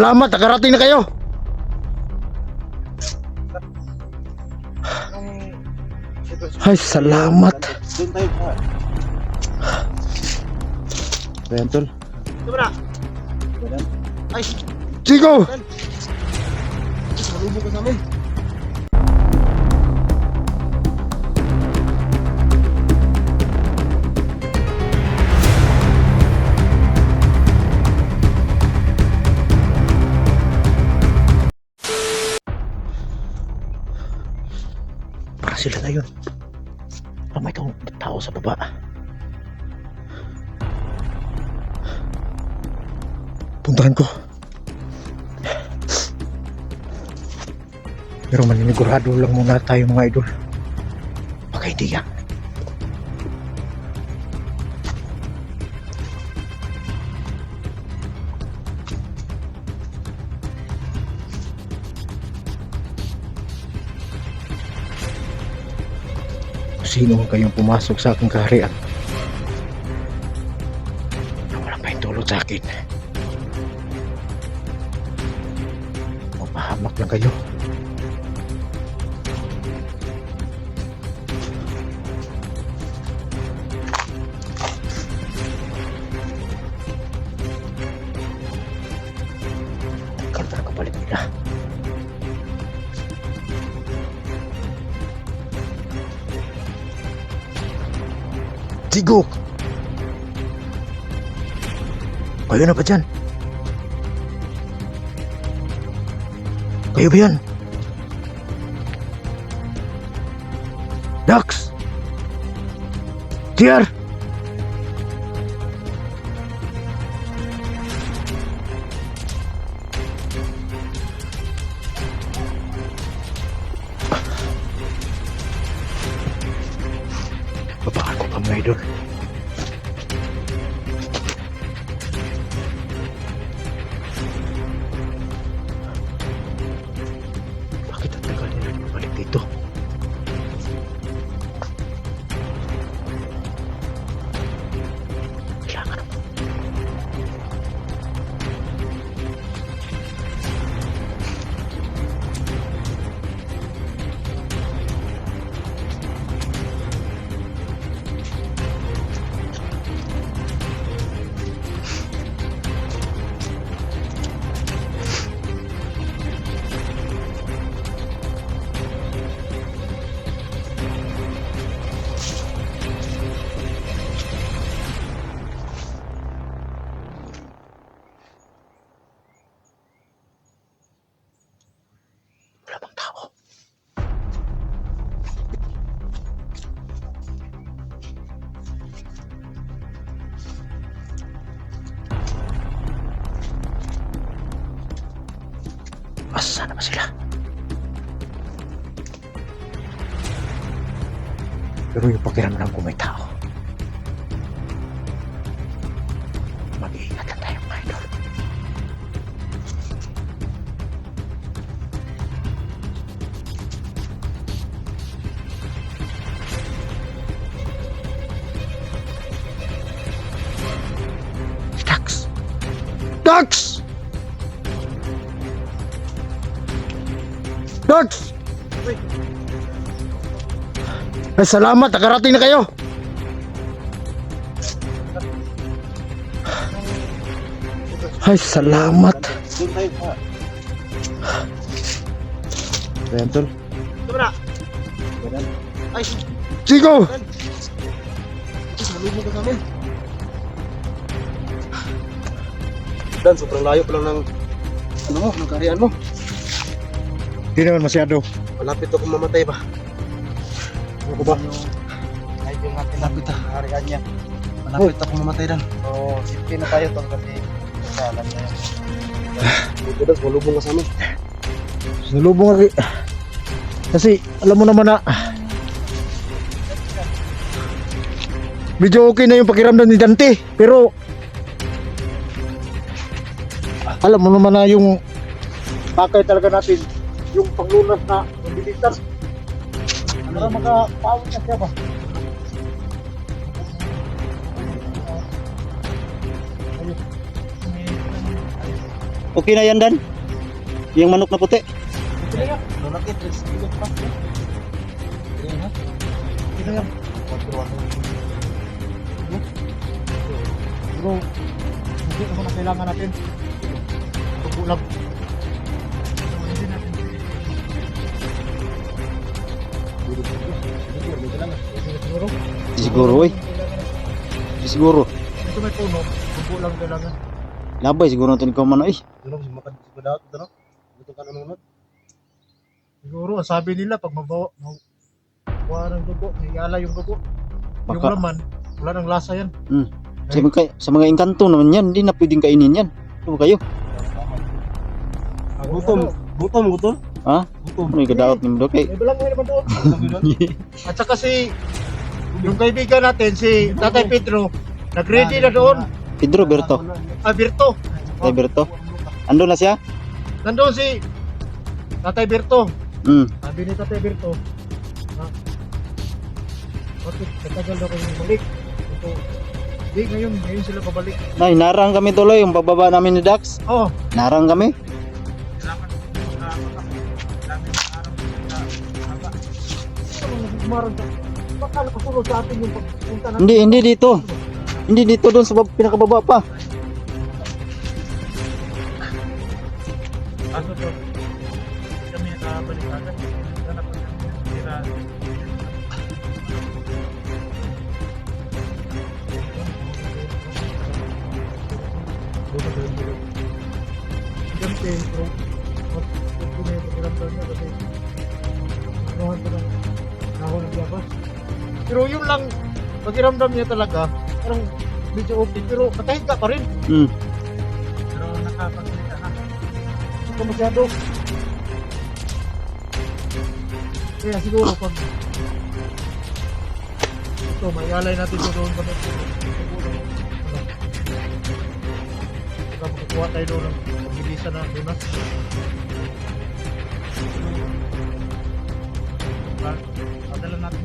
Salamat, nakarating na kayo. Ay, salamat. Doon tayo pa. Ayan, tol. Ito na. Ay, Chico! salubong ka sa amin. Para sila na yun. Parang may tao sa baba. Puntahan ko. Pero maninigurado lang muna tayo mga idol. Baka hindi yan. Sino man kayong pumasok sa aking kaharian na walang pahintulot sa akin, mapahamak lang kayo. Ganda ng kapalit nila. Sigo! Kayo na ba dyan? Kayo ba yan? Dax! TR! Babaan ko pa mga idol. Bakit ang tagal nila bumalik dito? Kailangan mo. Wala bang tao? Asa na ba sila? Pero yung pakiramdam ko may tao. Mag-iingat lang tayo mga idol. Dax! Dax! Dax! Ay, salamat, nakarating na kayo. Ay, salamat. Doon tayo pa. Ayan, tol. Ito na. Ayan. Ay, Chico! salubong ka sa amin. Dan, sobrang layo pa lang ng ano mo, ng kaharian mo. Hindi naman masyado. Malapit ako mamatay ba? Ano ko ba? Ay, yung natin Malapit ah. nakarihan niya. Malapit ako mamatay Dan. Oo, safety na tayo tol kasi kasalan na yun. Ito Dan, salubong ka sa amin. Sinulubong ako. Kasi alam mo naman na medyo okay na yung pakiramdam ni Dante. Pero alam mo naman na yung pakay talaga natin yung panglunas na bilitar. Para makapawag na siya ba? Okay na yan, Dan? Yung manok na puti. Nunakit, let's do it fast. Ayan ha. Ito yan. Pero, hindi naman na kailangan natin. Pagbulag. Hindi natin. Siguro. Siguro, oy. Siguro. Ito may puno. Pagbulag kailangan. Labay, siguro natin ikaw man, ay. Doon si makan si Badao, doon. Ito ka nanonood. Siguro, ang sabi nila, pag mabawa ng dugo, niyala yung dugo. Yung Baka- laman, wala nang lasa yan. Sa mga engkanto naman yan, hindi na pwedeng kainin yan. Ano kayo? Gutom. Ha? Ano yung kadaot ni Mdo kay? May balang ngayon naman doon. At saka si, yung kaibigan natin, si Tatay Pedro, nag-ready na doon. Pedro Berto. Berto. Tay Berto. Ando na siya? Nandun si Tatay Berto. Sabi ni Tatay Berto, bakit katagal daw kayo balik? Ito, di ngayon sila pabalik. Nay, narang kami tuloy yung pagbaba namin ni Dax. Oh, Narang kami. umarang ka. Baka nakasunod sa atin yung pagpunta natin. Hindi dito. Hindi dito doon sa pinakababa pa. Ano to? Kami nakabalik agad. Hanap ko ng tira. Ganti, bro. Ito na yung pakiramdam niya kasi nakuhan ko ng nahon ng labas. Pero yun lang, pakiramdam niya talaga, parang medyo okay, pero nakahiga pa rin. Pero nakapagsalita na. Hindi ka masyado. Kaya siguro pag ito, may alay natin doon pa natin. Baka makakuha tayo doon ng pagbilisan na donas. Padala natin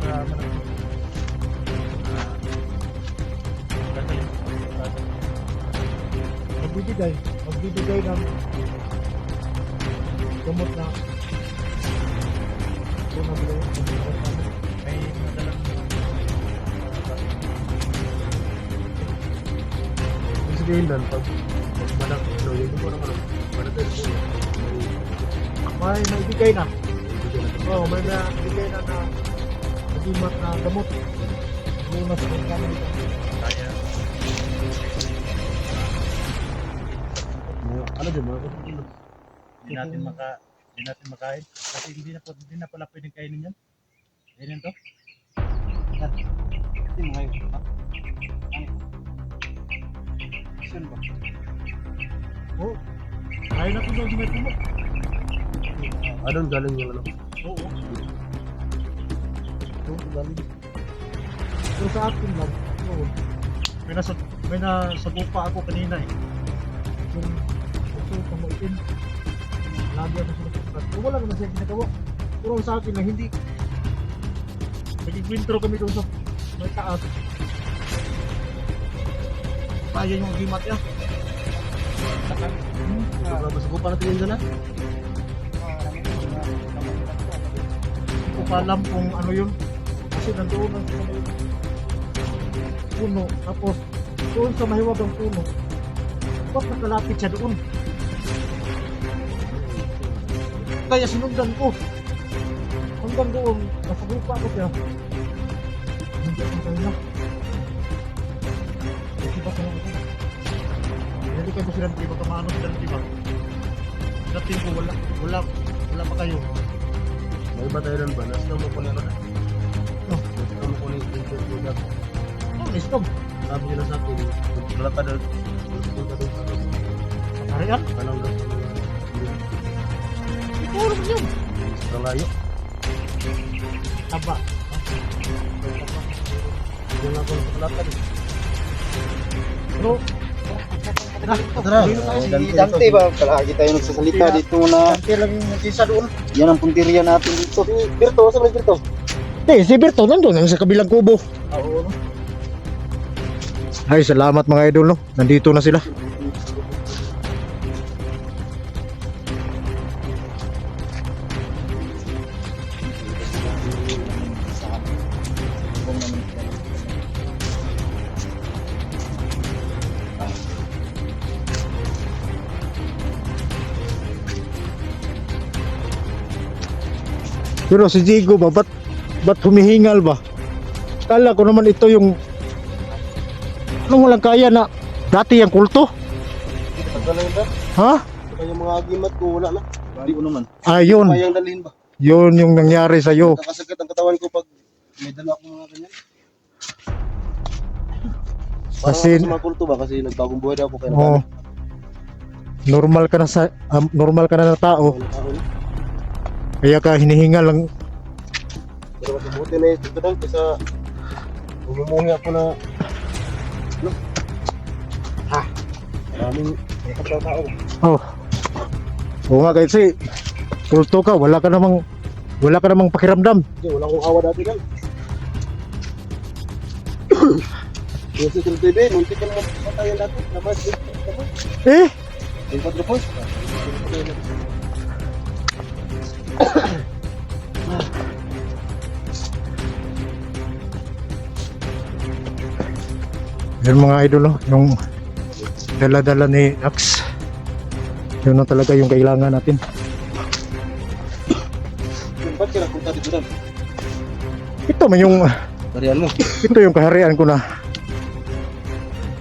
sa manapit. Magbibigay ng gamot na ito na bilo may madalang Sabihin lang, pag malak, yun mo naman. Malak may maibigay na. Oo, may maibigay na na nagimat na gamot. Muna sa mga gamit. Ano din mo? Hindi natin makain kasi hindi na pala pwedeng kainin yan. Kainin to. Hindi mo kayo. Saan ba? Oo. Kaya na kung doon may puno. Anong galing yung ano? Oo. Doon galing. Pero sa akin lang, oo. May nasabupa ako kanina eh. Yung puso kang maitin. Lagi ako sa nagkakakas. Pero wala naman siya ginagawa. Pero sa akin lang, hindi. Nag-intro kami doon sa may taas. Kaya yung agimat niya. Masuko pa natin yun dyan ha? Hindi ko pa alam kung ano yun. Kasi nandoon lang sa may puno. Tapos doon sa mahiwagang puno. Ba't nakalapit siya doon? Kaya sinundan ko. Hanggang doon, nasa grupa ko siya. Hindi ako tayo na. Kasi ba ka lang ito? Hindi kayo silang diba, kamano silang diba? Dating ko wala pa kayo. May iba tayo nun ba? Nasa mo po na ano? Nasa mo po na yung interview na. Stop. Sabi nila sa akin, wala ka doon. Wala ka doon sa akin. Arian? Anong doon? Puro mo yun. Sa layo. Taba. Yung ako sa kalatan. Pero, Tara. Si Dante ba? Palagi tayo nagsasalita dito na Dante lang yung nagkisa doon. yan ang punteriya natin dito. Berto, saan ba Berto? Si Berto nandun lang sa kabilang kubo. Oo. Ay, salamat mga idol, no? Nandito na sila. Pero si Jigo ba, ba't humihingal ba? Kala ko naman ito yung anong walang kaya na dati yung kulto. Tagal na yun ba? Ha? Saka yung mga agimat ko wala na. Hindi ko naman. Ayun, Kayang dalhin ba? yun yung nangyari sa'yo. Nakasakit ang katawan ko pag may dala akong mga ganyan. Parang Kasi- ako sa mga kulto ba? Kasi nagbagong buhay daw ako kaya Oh, normal ka na normal ka na tao, kaya ka hinihingal lang. Pero mas mabuti na ito doon kaysa umumuhi ako na ano? Maraming tao. Oh. Oo nga kasi kulto ka, wala ka namang pakiramdam. Hindi, wala akong awa dati lang. Yung sa TV, muntik ka naman patayan dati. Labas, labas. Eh, Yung quadrupos. yun mga idol, oh, yung dala-dala ni Ax. Yun na talaga yung kailangan natin. Ba't ka napunta dito doon? Ito man yung Tarihan mo. ito yung kaharian ko na.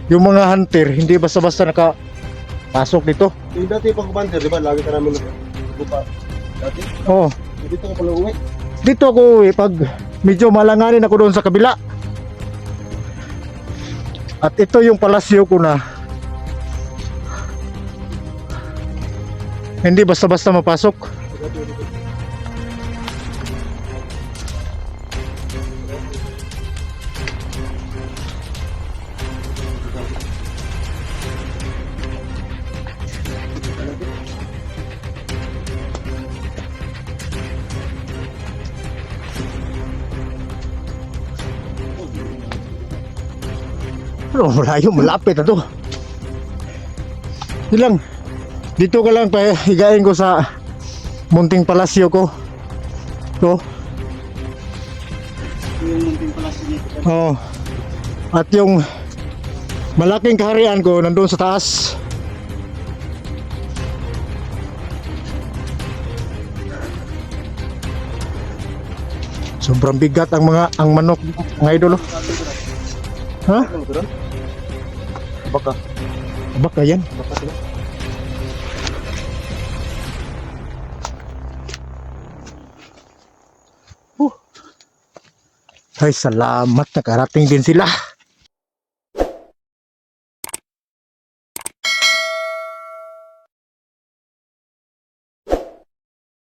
Yung mga hunter hindi basta-basta nakapasok dito. Yung dati pag banter, di ba? Lagi ka namin nagpupa. Dati? Oh, Dito ka pala uwi. dito ako pag medyo malanganin ako doon sa kabila. At ito yung palasyo ko na hindi basta-basta mapasok. Pero malayo, malapit na to. Ilang, dito ka lang pa higain ko sa munting palasyo ko. To. Yung munting pala dito. Oh. At yung malaking kaharian ko nandun sa taas. Sobrang bigat ang manok, mga idol. Oh. Ha? Ano ko doon? Baka. Baka yan. Baka sila. Ay, salamat, nakarating din sila.